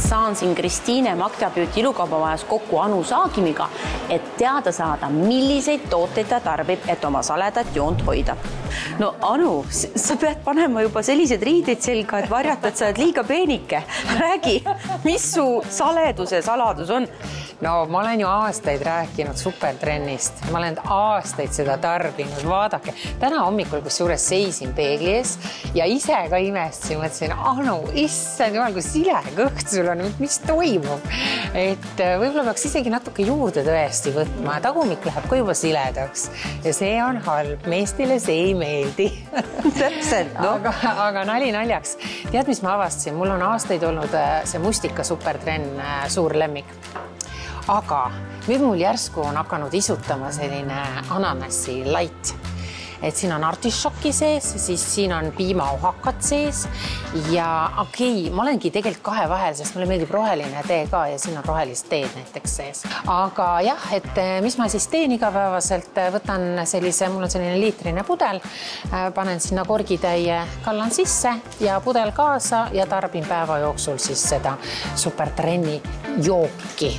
saan siin Kristiine Magda Beauty ilukaubamajas kokku Anu Saagimiga, et teada saada, milliseid tooteid ta tarbib, et oma saledat joont hoida. No Anu, sa pead panema juba sellised riidid selga, et varjata, et sa oled liiga peenike. Räägi, mis su saleduse saladus on? No ma olen ju aastaid rääkinud supertrennist. Ma olen aastaid seda tarbinud. Vaadake, täna hommikul kusjuures seisin peegli ees ja ise ka imestasin, mõtlesin, Anu, issand jumal, kui sile kõht sul on, mis toimub? Et võib-olla peaks isegi natuke juurde tõesti võtma. Tagumik läheb ka juba siledaks ja see on halb. Meestile see ei meeldi. Täpselt, no. Aga nali naljaks. Tead, mis ma avastasin? Mul on aastaid olnud see mustika supertrenn suur lemmik. Aga nüüd mul järsku on hakanud isutama selline ananassi light. Et siin on artišoki sees, siis siin on piimaohakat sees ja okei, ma olengi tegelikult kahe vahel, sest mulle meeldib roheline tee ka ja siin on rohelist teed näiteks sees. Aga jah, et mis ma siis teen igapäevaselt, võtan sellise, mul on selline liitrine pudel, panen sinna korgitäie, kallan sisse ja pudel kaasa ja tarbin päeva jooksul siis seda supertrenni jooki.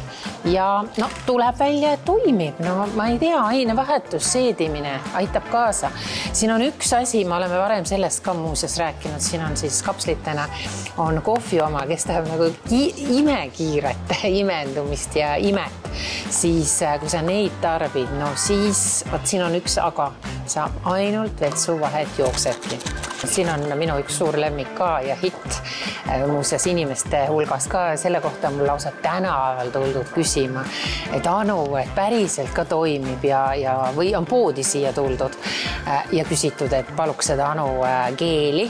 Ja no, tuleb välja, et toimib. No ma ei tea, ainevahetus, seedimine aitab kaasa. Siin on üks asi, me oleme varem sellest ka muuseas rääkinud, siin on siis kapslitena on kohvi oma, kes tahab nagu imekiiret imendumist ja imet, siis kui sa neid tarbid, no siis, võt siin on üks aga, sa ainult vetsu vahet jooksebki. Siin on minu üks suur lemmik ka ja hitt muuseas inimeste hulgas ka, selle kohta mul lausa tänaval tuldud küsima, et Anu, et päriselt ka toimib ja või on poodi siia tuldud ja küsitud, et paluks seda Anu geeli,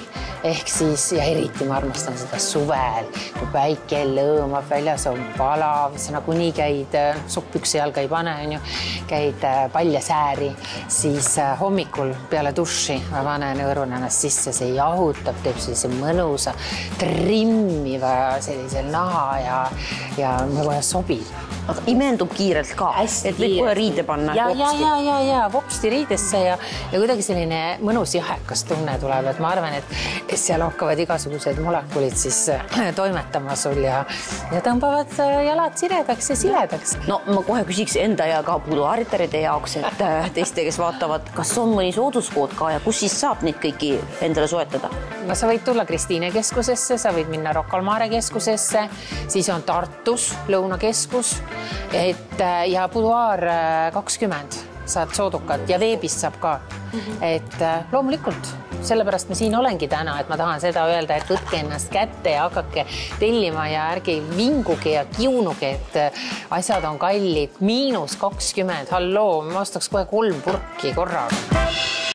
ehk siis, ja eriti ma armastan seda suvel, kui päike lõõmab, väljas on palav, sa nagunii käid, soppüksi jalga ei pane, käid palja sääri, siis hommikul peale duši ma panen õõrun ennast sisse, see jahutab, teeb sellise mõnusa, trimmiva sellise naha ja kohe sobib. Aga imendub kiirelt ka, et võib kohe riide panna. Ja vopsti riidesse ja kuidagi selline mõnus jahekas tunne tuleb, et ma arvan, et seal hakkavad igasugused molekulid siis toimetama sul ja tõmbavad jalad siredaks ja siledaks. No ma kohe küsiks enda ja ka buduaaritaride jaoks, et teiste, kes vaatavad, kas on mõni sooduskood ka ja kus siis saab neid kõiki endale soetada? No sa võid tulla Kristiine keskusesse, sa võid minna Rocca al Mare keskusesse, siis on Tartus Lõunakeskus ja Buduaar 20 saad soodukat ja veebist saab ka. Et loomulikult, sellepärast ma siin olengi täna, et ma tahan seda öelda, et võtke ennast kätte ja hakake tellima ja ärge vinguge ja kiunuge, et asjad on kallid, -20, halloo, ma ostaks kohe 3 purki korraga.